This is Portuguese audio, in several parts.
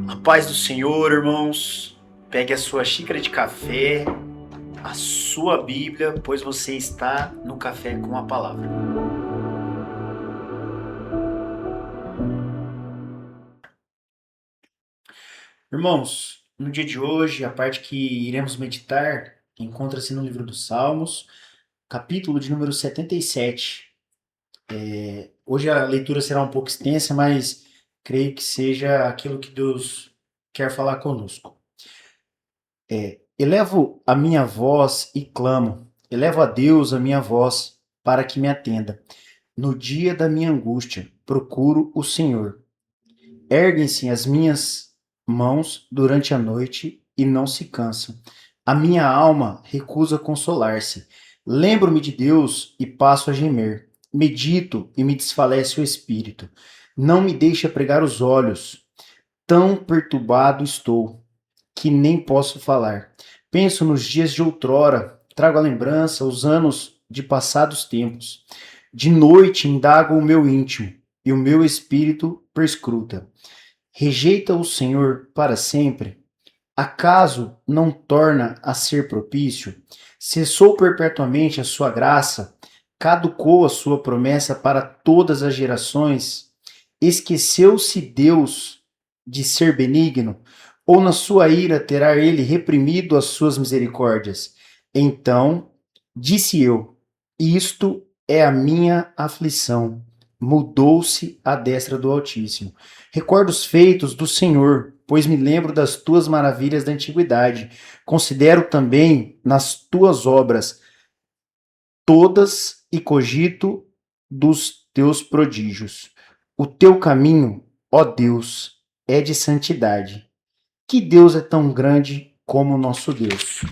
A paz do Senhor, irmãos. Pegue a sua xícara de café, a sua Bíblia, pois você está no Café com a Palavra. Irmãos, no dia de hoje, a parte que iremos meditar encontra-se no livro dos Salmos, capítulo de número 77. Hoje a leitura será um pouco extensa, mas creio que seja aquilo que Deus quer falar conosco. Elevo a minha voz e clamo, elevo a Deus a minha voz para que me atenda. No dia da minha angústia, procuro o Senhor. Erguem-se as minhas mãos durante a noite e não se cansam. A minha alma recusa consolar-se. Lembro-me de Deus e passo a gemer. Medito e me desfalece o espírito. Não me deixa pregar os olhos. Tão perturbado estou que nem posso falar. Penso nos dias de outrora, trago à lembrança os anos de passados tempos. De noite indago o meu íntimo e o meu espírito perscruta. Rejeita o Senhor para sempre? Acaso não torna a ser propício? Cessou perpetuamente a sua graça? Caducou a sua promessa para todas as gerações? Esqueceu-se Deus de ser benigno? Ou na sua ira terá ele reprimido as suas misericórdias? Então disse eu: Isto é a minha aflição. Mudou-se a destra do Altíssimo. Recordo os feitos do Senhor, pois me lembro das tuas maravilhas da antiguidade. Considero também nas tuas obras todas e cogito dos teus prodígios. O teu caminho, ó Deus, é de santidade. Que Deus é tão grande como o nosso Deus.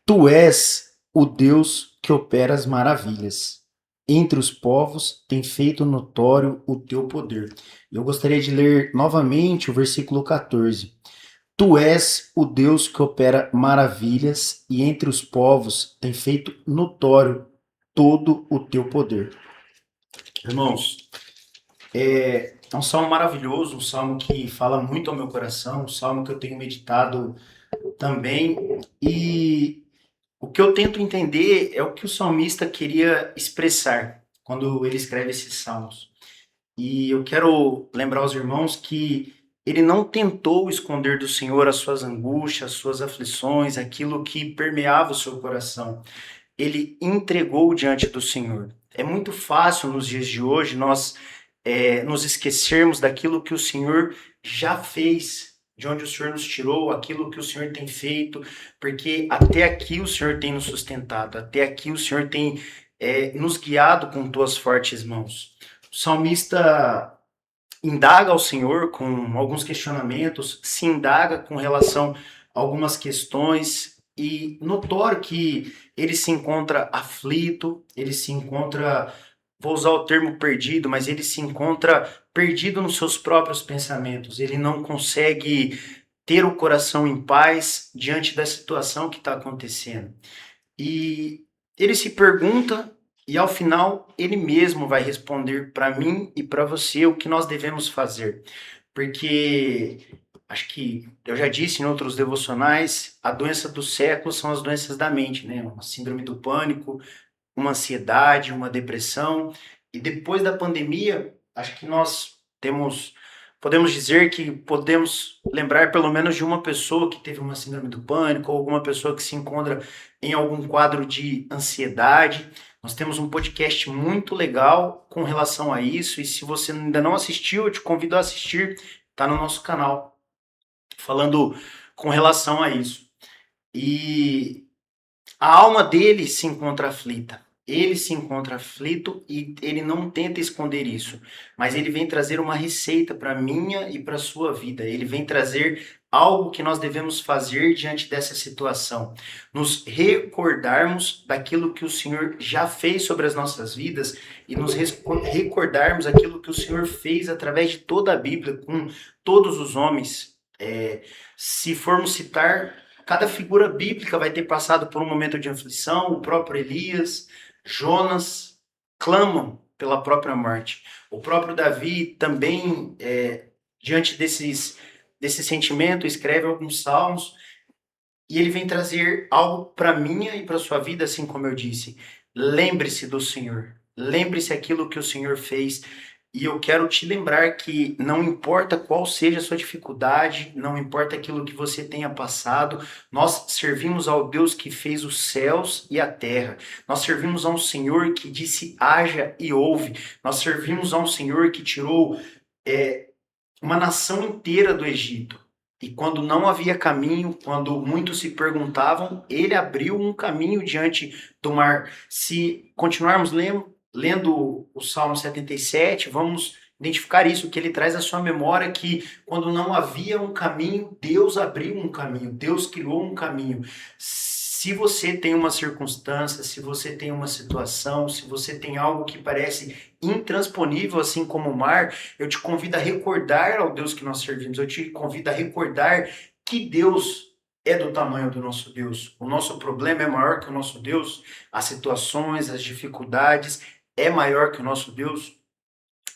Tu és o Deus que opera as maravilhas. Entre os povos tem feito notório o teu poder. Eu gostaria de ler novamente o versículo 14. Tu és o Deus que opera maravilhas e entre os povos tem feito notório todo o teu poder. Irmãos, é um salmo maravilhoso, um salmo que fala muito ao meu coração, um salmo que eu tenho meditado também. E o que eu tento entender é o que o salmista queria expressar quando ele escreve esses salmos. E eu quero lembrar aos irmãos que ele não tentou esconder do Senhor as suas angústias, as suas aflições, aquilo que permeava o seu coração. Ele entregou diante do Senhor. É muito fácil nos dias de hoje nós nos esquecermos daquilo que o Senhor já fez, de onde o Senhor nos tirou, aquilo que o Senhor tem feito, porque até aqui o Senhor tem nos sustentado, até aqui o Senhor tem nos guiado com tuas fortes mãos. O salmista indaga ao Senhor com alguns questionamentos, se indaga com relação a algumas questões e notório que ele se encontra aflito, ele se encontra, vou usar o termo perdido, mas ele se encontra perdido nos seus próprios pensamentos. Ele não consegue ter o coração em paz diante da situação que está acontecendo. E ele se pergunta e ao final ele mesmo vai responder para mim e para você o que nós devemos fazer. Porque acho que eu já disse em outros devocionais, a doença do século são as doenças da mente, né? Uma síndrome do pânico, uma ansiedade, uma depressão. E depois da pandemia, acho que nós podemos dizer que podemos lembrar pelo menos de uma pessoa que teve uma síndrome do pânico, ou alguma pessoa que se encontra em algum quadro de ansiedade. Nós temos um podcast muito legal com relação a isso, e se você ainda não assistiu, eu te convido a assistir, está no nosso canal, falando com relação a isso. E a alma dele se encontra aflita. Ele se encontra aflito e ele não tenta esconder isso, mas ele vem trazer uma receita para a minha e para a sua vida. Ele vem trazer algo que nós devemos fazer diante dessa situação. Nos recordarmos daquilo que o Senhor já fez sobre as nossas vidas e nos recordarmos aquilo que o Senhor fez através de toda a Bíblia, com todos os homens. Se formos citar, cada figura bíblica vai ter passado por um momento de aflição. O próprio Elias, Jonas, clamam pela própria morte. O próprio Davi também diante desse sentimento, escreve alguns salmos e ele vem trazer algo para minha e para sua vida, assim como eu disse. Lembre-se do Senhor. Lembre-se aquilo que o Senhor fez. E eu quero te lembrar que não importa qual seja a sua dificuldade, não importa aquilo que você tenha passado, nós servimos ao Deus que fez os céus e a terra. Nós servimos a um Senhor que disse haja e ouve. Nós servimos a um Senhor que tirou uma nação inteira do Egito. E quando não havia caminho, quando muitos se perguntavam, ele abriu um caminho diante do mar. Se continuarmos lendo o Salmo 77, vamos identificar isso, que ele traz à sua memória que quando não havia um caminho, Deus abriu um caminho, Deus criou um caminho. Se você tem uma circunstância, se você tem uma situação, se você tem algo que parece intransponível, assim como o mar, eu te convido a recordar ao Deus que nós servimos, eu te convido a recordar que Deus é do tamanho do nosso Deus. O nosso problema é maior que o nosso Deus, as situações, as dificuldades é maior que o nosso Deus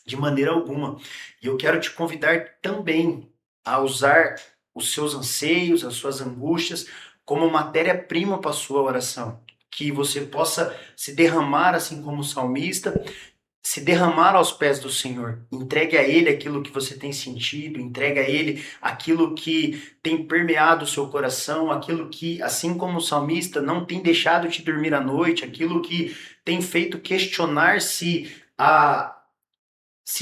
de maneira alguma. E eu quero te convidar também a usar os seus anseios, as suas angústias como matéria-prima para a sua oração. Que você possa se derramar, assim como o salmista, se derramar aos pés do Senhor. Entregue a Ele aquilo que você tem sentido, entregue a Ele aquilo que tem permeado o seu coração, aquilo que, assim como o salmista, não tem deixado de dormir à noite, aquilo que tem feito questionar se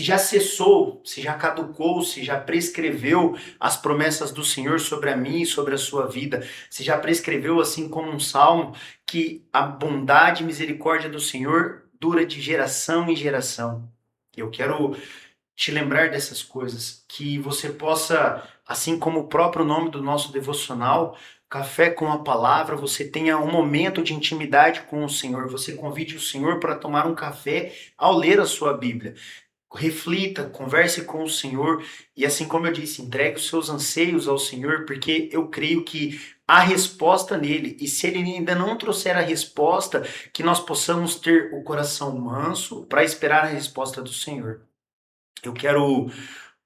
já cessou, se já caducou, se já prescreveu as promessas do Senhor sobre a mim e sobre a sua vida, se já prescreveu, assim como um salmo, que a bondade e misericórdia do Senhor dura de geração em geração. Eu quero te lembrar dessas coisas, que você possa, assim como o próprio nome do nosso devocional, Café com a Palavra, você tenha um momento de intimidade com o Senhor, você convide o Senhor para tomar um café ao ler a sua Bíblia. Reflita, converse com o Senhor e, assim como eu disse, entregue os seus anseios ao Senhor, porque eu creio que há resposta nele. E se ele ainda não trouxer a resposta, que nós possamos ter o coração manso para esperar a resposta do Senhor. Eu quero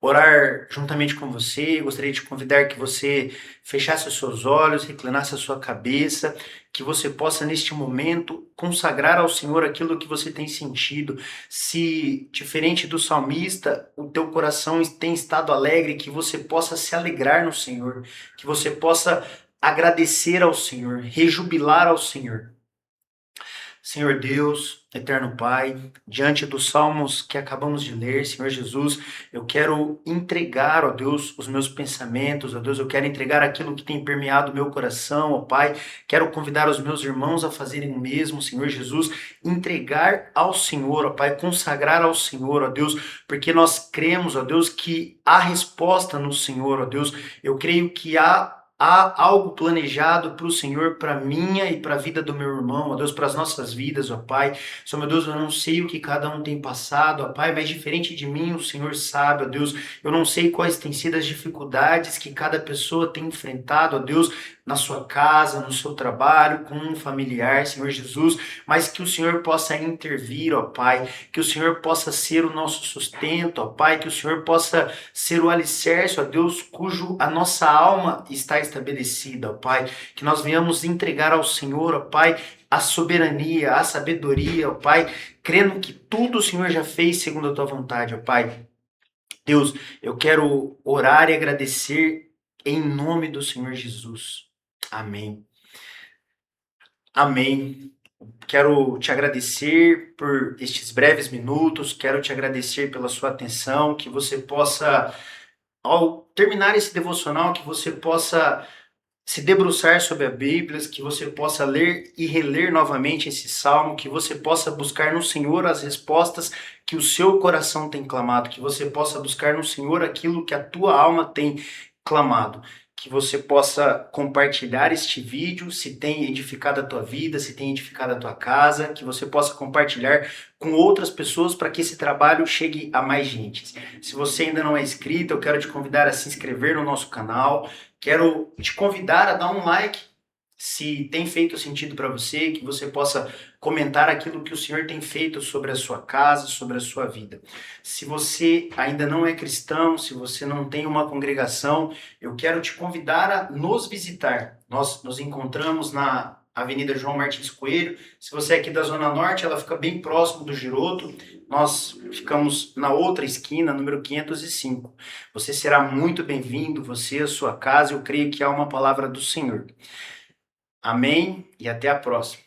orar juntamente com você. Eu gostaria de convidar que você fechasse os seus olhos, reclinasse a sua cabeça, que você possa neste momento consagrar ao Senhor aquilo que você tem sentido. Se diferente do salmista, o teu coração tem estado alegre, que você possa se alegrar no Senhor, que você possa agradecer ao Senhor, rejubilar ao Senhor. Senhor Deus, eterno Pai, diante dos salmos que acabamos de ler, Senhor Jesus, eu quero entregar, ó Deus, os meus pensamentos, ó Deus, eu quero entregar aquilo que tem permeado o meu coração, ó Pai, quero convidar os meus irmãos a fazerem o mesmo, Senhor Jesus, entregar ao Senhor, ó Pai, consagrar ao Senhor, ó Deus, porque nós cremos, ó Deus, que há resposta no Senhor, ó Deus, eu creio que há algo planejado para o Senhor, para minha e para a vida do meu irmão, ó Deus, para as nossas vidas, ó Pai. Senhor, meu Deus, eu não sei o que cada um tem passado, ó Pai, mas diferente de mim, o Senhor sabe, ó Deus. Eu não sei quais têm sido as dificuldades que cada pessoa tem enfrentado, ó Deus, na sua casa, no seu trabalho, com um familiar, Senhor Jesus, mas que o Senhor possa intervir, ó Pai, que o Senhor possa ser o nosso sustento, ó Pai, que o Senhor possa ser o alicerce, ó Deus, cujo a nossa alma está estabelecida, ó Pai, que nós venhamos entregar ao Senhor, ó Pai, a soberania, a sabedoria, ó Pai, crendo que tudo o Senhor já fez segundo a tua vontade, ó Pai. Deus, eu quero orar e agradecer em nome do Senhor Jesus. Amém. Amém. Quero te agradecer por estes breves minutos, quero te agradecer pela sua atenção, que você possa, ao terminar esse devocional, que você possa se debruçar sobre a Bíblia, que você possa ler e reler novamente esse salmo, que você possa buscar no Senhor as respostas que o seu coração tem clamado, que você possa buscar no Senhor aquilo que a tua alma tem clamado. Que você possa compartilhar este vídeo, se tem edificado a tua vida, se tem edificado a tua casa, que você possa compartilhar com outras pessoas para que esse trabalho chegue a mais gente. Se você ainda não é inscrito, eu quero te convidar a se inscrever no nosso canal, quero te convidar a dar um like, se tem feito sentido para você, que você possa comentar aquilo que o Senhor tem feito sobre a sua casa, sobre a sua vida. Se você ainda não é cristão, se você não tem uma congregação, eu quero te convidar a nos visitar. Nós nos encontramos na Avenida João Martins Coelho. Se você é aqui da Zona Norte, ela fica bem próximo do Giroto. Nós ficamos na outra esquina, número 505. Você será muito bem-vindo, você, a sua casa. Eu creio que há uma palavra do Senhor. Amém e até a próxima.